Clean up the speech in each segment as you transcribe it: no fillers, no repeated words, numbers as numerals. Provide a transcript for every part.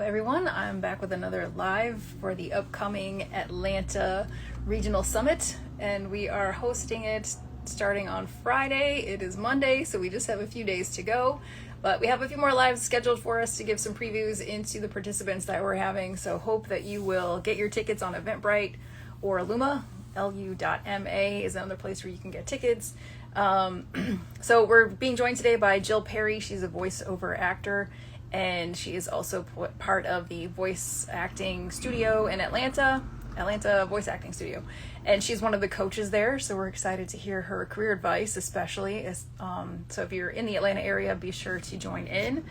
Everyone, I'm back with another live for the upcoming Atlanta Regional Summit, and we are hosting it starting on Friday. It is Monday, so we just have a few days to go, but we have a few more lives scheduled for us to give some previews into the participants that we're having, so hope that you will get your tickets on Eventbrite or Luma. lu.ma is another place where you can get tickets. So we're being joined today by Jill Perry. She's a voiceover actor, and she is also part of the voice acting studio in Atlanta Voice Acting Studio. And she's one of the coaches there, so we're excited to hear her career advice, especially. So if you're in the Atlanta area, be sure to join in.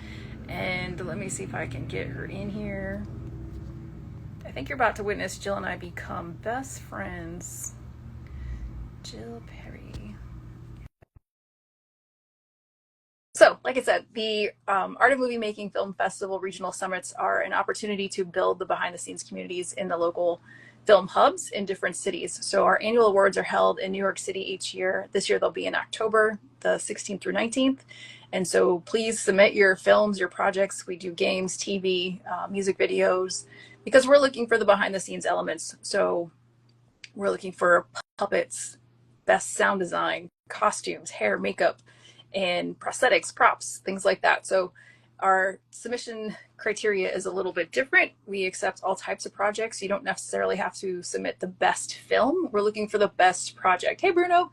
And let me see if I can get her in here. I think you're about to witness Jill and I become best friends. Jill Perry. So, like I said, the Art of Movie Making Film Festival regional summits are an opportunity to build the behind-the-scenes communities in the local film hubs in different cities. So our annual awards are held in New York City each year. This year they'll be in October, the 16th through 19th. And so please submit your films, your projects. We do games, TV, music videos, because we're looking for the behind-the-scenes elements. So we're looking for puppets, best sound design, costumes, hair, makeup, and prosthetics, props, things like that. So our submission criteria is a little bit different. We accept all types of projects. You don't necessarily have to submit the best film. We're looking for the best project. Hey, Bruno.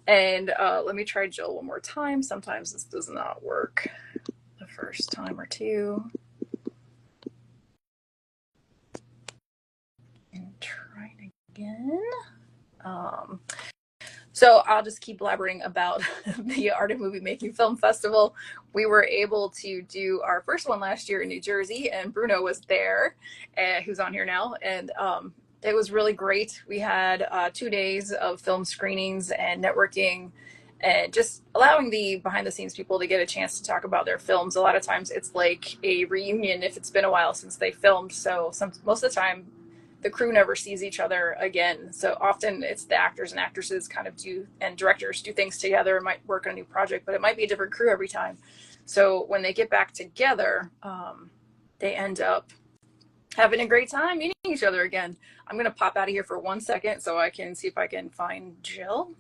And let me try Jill one more time. Sometimes this does not work the first time or two. And trying again. So I'll just keep blabbering about the Art of Movie Making Film Festival. We were able to do our first one last year in New Jersey, and Bruno was there, who's on here now, and it was really great. We had 2 days of film screenings and networking, and just allowing the behind-the-scenes people to get a chance to talk about their films. A lot of times it's like a reunion if it's been a while since they filmed, so most of the time the crew never sees each other again. So often it's the actors and actresses kind of and directors do things together, might work on a new project, but it might be a different crew every time. So when they get back together, they end up having a great time meeting each other again. I'm going to pop out of here for 1 second so I can see if I can find Jill.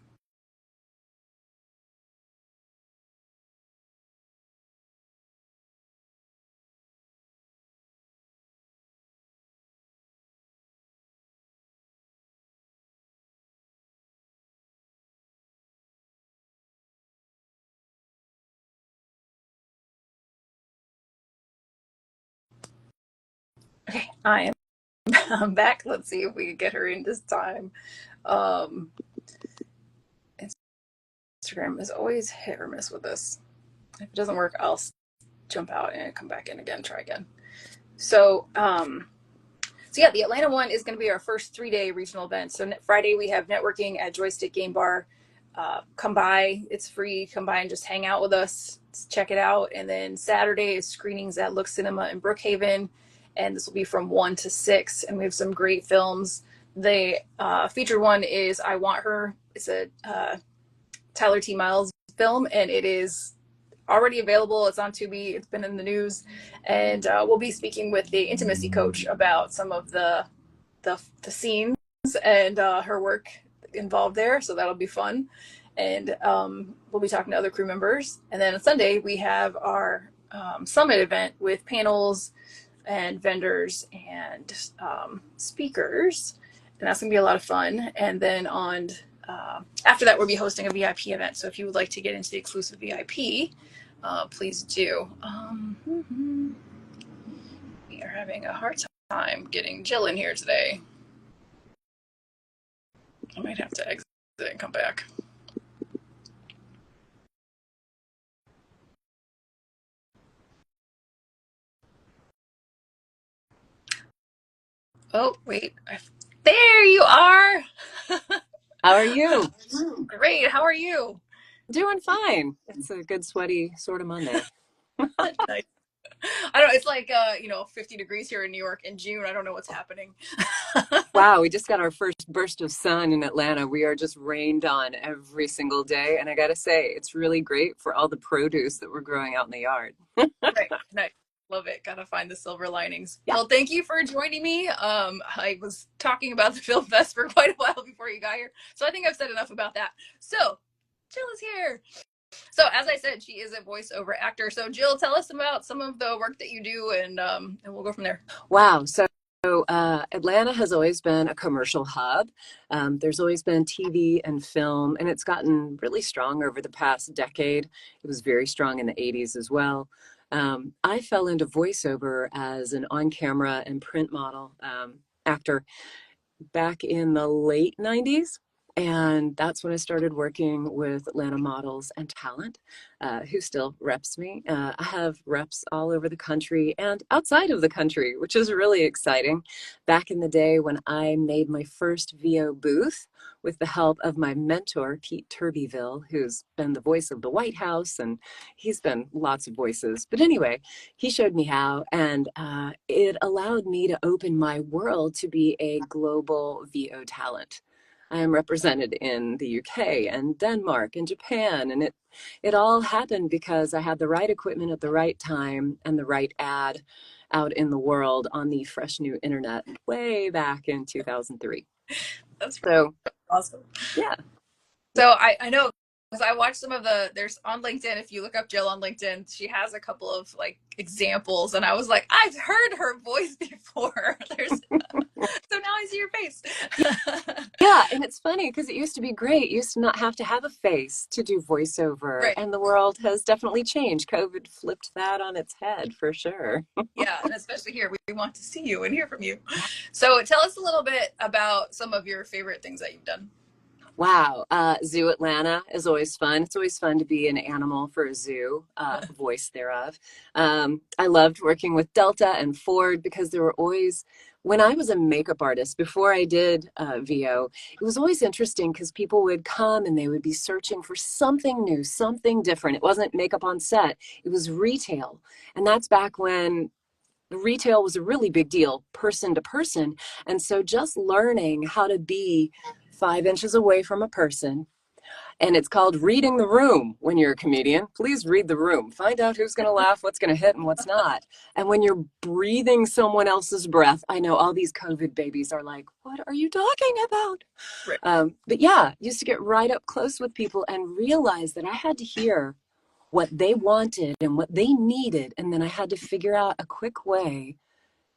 Okay, I'm back. Let's see if we can get her in this time. Instagram is always hit or miss with this. If it doesn't work, I'll jump out and come back in again, try again. So yeah, the Atlanta one is going to be our first 3-day regional event. So Friday we have networking at Joystick Game Bar. Come by, it's free. Come by and just hang out with us, check it out. And then Saturday is screenings at Look Cinema in Brookhaven, and this will be from 1 to 6. And we have some great films. The featured one is I Want Her. It's a Tyler T. Miles film, and it is already available. It's on Tubi. It's been in the news, and we'll be speaking with the intimacy coach about some of the scenes and her work involved there. So that'll be fun, and we'll be talking to other crew members. And then on Sunday we have our summit event with panels and vendors and speakers, and that's gonna be a lot of fun. And then on after that, we'll be hosting a VIP event. So if you would like to get into the exclusive VIP, please do. We are having a hard time getting Jill in here today. I might have to exit and come back. Oh, wait. There you are. How are you? Great. How are you? Doing fine. It's a good sweaty sort of Monday. Nice. I don't know. It's like 50 degrees here in New York in June. I don't know what's happening. Wow, we just got our first burst of sun in Atlanta. We are just rained on every single day, and I gotta say, it's really great for all the produce that we're growing out in the yard. Right. Nice. Love it. Gotta find the silver linings. Yeah. Well, thank you for joining me. I was talking about the film fest for quite a while before you got here, so I think I've said enough about that. So, Jill is here. So, as I said, she is a voiceover actor. So, Jill, tell us about some of the work that you do, and we'll go from there. Wow. So Atlanta has always been a commercial hub. There's always been TV and film, and it's gotten really strong over the past decade. It was very strong in the 80s as well. I fell into voiceover as an on-camera and print model actor back in the late 90s. And that's when I started working with Atlanta models and talent, who still reps me. I have reps all over the country and outside of the country, which is really exciting. Back in the day when I made my first VO booth with the help of my mentor, Pete Turbyville, who's been the voice of the White House, and he's been lots of voices. But anyway, he showed me how, and it allowed me to open my world to be a global VO talent. I am represented in the UK and Denmark and Japan, and it all happened because I had the right equipment at the right time and the right ad out in the world on the fresh new internet way back in 2003. That's So, awesome. yeah. So I know because I watched some of there's on LinkedIn. If you look up Jill on LinkedIn, she has a couple of like examples, and I was like, I've heard her voice before. There's so now I see your face. Yeah, and it's funny because it used to be great. You used to not have to have a face to do voiceover, Right. and the world has definitely changed. COVID flipped that on its head for sure. Yeah, and especially here, we want to see you and hear from you. Yeah. So tell us a little bit about some of your favorite things that you've done. Wow. Zoo Atlanta is always fun. It's always fun to be an animal for a zoo, voice thereof. I loved working with Delta and Ford because there were always, when I was a makeup artist, before I did VO, it was always interesting because people would come and they would be searching for something new, something different. It wasn't makeup on set, it was retail. And that's back when retail was a really big deal, person to person. And so just learning how to be 5 inches away from a person, and it's called reading the room when you're a comedian. Please read the room. Find out who's going to laugh, what's going to hit, and what's not. And when you're breathing someone else's breath, I know all these COVID babies are like, what are you talking about? Right. But yeah, used to get right up close with people and realize that I had to hear what they wanted and what they needed. And then I had to figure out a quick way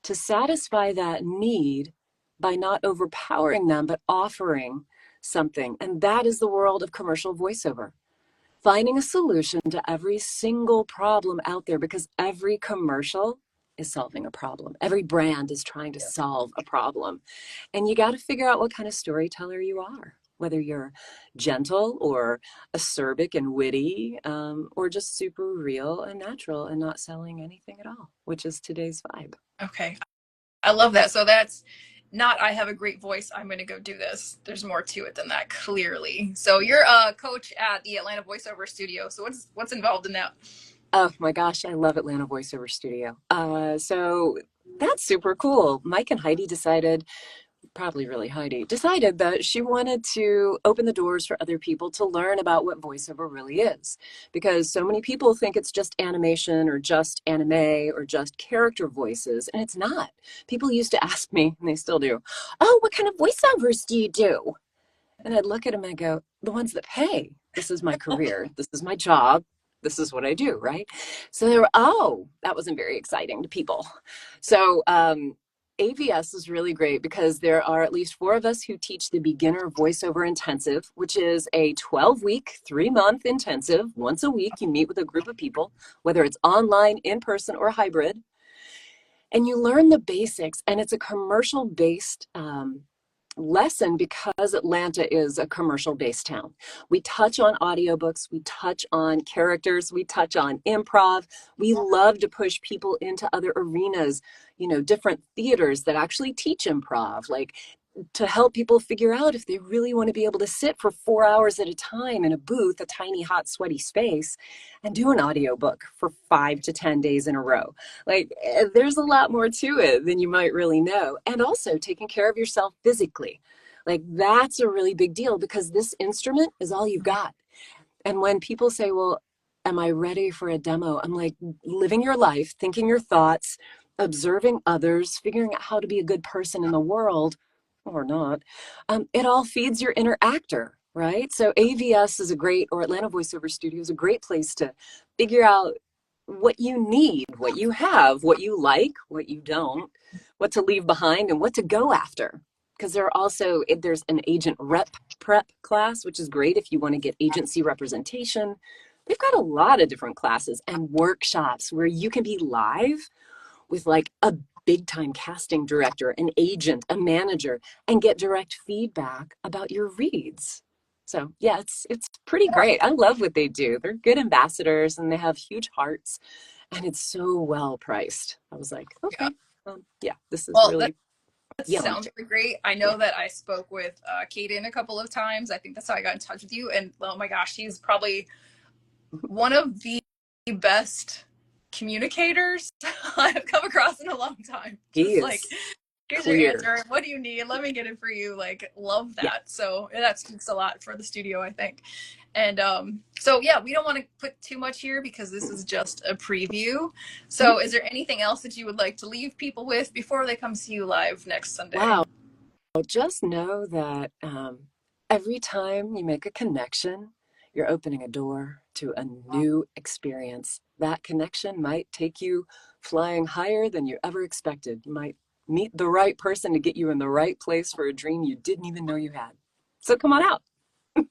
to satisfy that need by not overpowering them, but offering something. And that is the world of commercial voiceover. Finding a solution to every single problem out there, because every commercial is solving a problem. Every brand is trying to solve a problem. And you got to figure out what kind of storyteller you are, whether you're gentle or acerbic and witty, or just super real and natural and not selling anything at all, which is today's vibe. Okay. I love that. So that's not I have a great voice, I'm going to go do this. There's more to it than that, clearly. So you're a coach at the Atlanta Voiceover Studio. So what's involved in that? Oh my gosh, I love Atlanta Voiceover Studio. So that's super cool. Mike and Heidi decided, probably really Heidi, decided that she wanted to open the doors for other people to learn about what voiceover really is. Because so many people think it's just animation or just anime or just character voices, and it's not. People used to ask me, and they still do, oh, what kind of voiceovers do you do? And I'd look at them and I'd go, the ones that pay. This is my career. This is my job. This is what I do, right? So they were, oh, that wasn't very exciting to people. So AVS is really great because there are at least 4 of us who teach the beginner voiceover intensive, which is a 12-week, 3-month intensive. Once a week, you meet with a group of people, whether it's online, in person, or hybrid. And you learn the basics, and it's a commercial-based lesson because Atlanta is a commercial-based town. We touch on audiobooks, we touch on characters, we touch on improv. We love to push people into other arenas, different theaters that actually teach improv, like to help people figure out if they really want to be able to sit for 4 hours at a time in a booth, a tiny, hot, sweaty space, and do an audiobook for 5 to 10 days in a row. Like, there's a lot more to it than you might really know. And also taking care of yourself physically. Like, that's a really big deal because this instrument is all you've got. And when people say, well, am I ready for a demo? I'm like living your life, thinking your thoughts, observing others, figuring out how to be a good person in the world or not. It all feeds your inner actor, right? So AVS is a great, or Atlanta Voiceover Studio is a great place to figure out what you need, what you have, what you like, what you don't, what to leave behind, and what to go after. Because there's an agent rep prep class, which is great if you want to get agency representation. They've got a lot of different classes and workshops where you can be live with like a big time casting director, an agent, a manager, and get direct feedback about your reads. So yeah, it's pretty great. I love what they do. They're good ambassadors and they have huge hearts, and it's so well priced. I was like, Yeah. okay, yeah, this is Well, that really yum. sounds really great. I Yeah. know that I spoke with Kaden a couple of times. I think that's how I got in touch with you. And oh my gosh, she's probably one of the best communicators I've come across in a long time. He Just like, is here's your clear. answer. What do you need? Let me get it for you. Like, love Yeah. that. So that speaks a lot for the studio, I think. And so yeah, we don't want to put too much here because this is just a preview. So is there anything else that you would like to leave people with before they come see you live next Sunday? Wow. Well, just know that every time you make a connection, you're opening a door to a new experience. That connection might take you flying higher than you ever expected. You might meet the right person to get you in the right place for a dream you didn't even know you had. So come on out.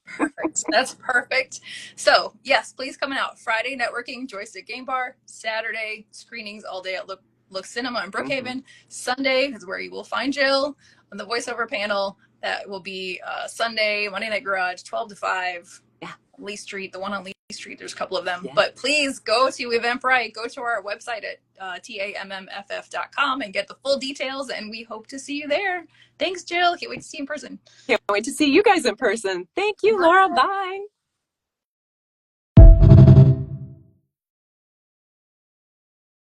Perfect. That's perfect. So, yes, please come out. Friday, networking, Joystick Game Bar. Saturday, screenings all day at Look Cinema in Mm-hmm. Brookhaven. Sunday is where you will find Jill on the voiceover panel. That will be Sunday, Monday Night Garage, 12 to 5. Yeah. Lee Street, the one on Lee Street, there's a couple of them. Yeah. But please go to Eventbrite, go to our website at tammff.com and get the full details. And we hope to see you there. Thanks, Jill. Can't wait to see you in person. Can't wait to see you guys in person. Thank you, Laura. Bye.